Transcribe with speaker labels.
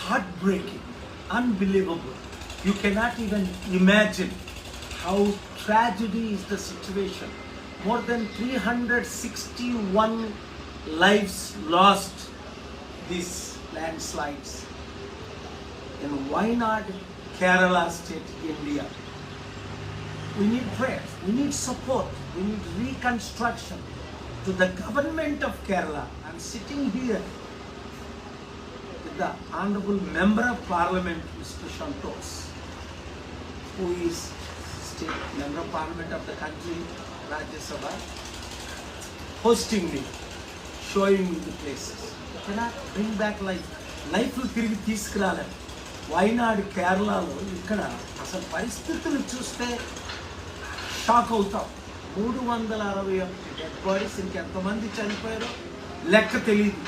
Speaker 1: Heartbreaking, unbelievable. You cannot even imagine how tragedy is the situation. More than 361 lives lost these landslides in Wayanad, Kerala state, India. We need prayers, we need support, we need reconstruction. To the government of Kerala, I'm sitting here with the Honorable Member of Parliament, Mr. Santos, who is State Member of Parliament of the country, Rajya Sabha, hosting me, showing me the places. You cannot bring back life. Life will తిరిగి తీసుకురాలేదు. వైనాడు కేరళలో ఇక్కడ అసలు పరిస్థితులు చూస్తే shock అవుతాం. 361 dead bodies, ఇంకెంతమంది చనిపోయారో లెక్క తెలియదు.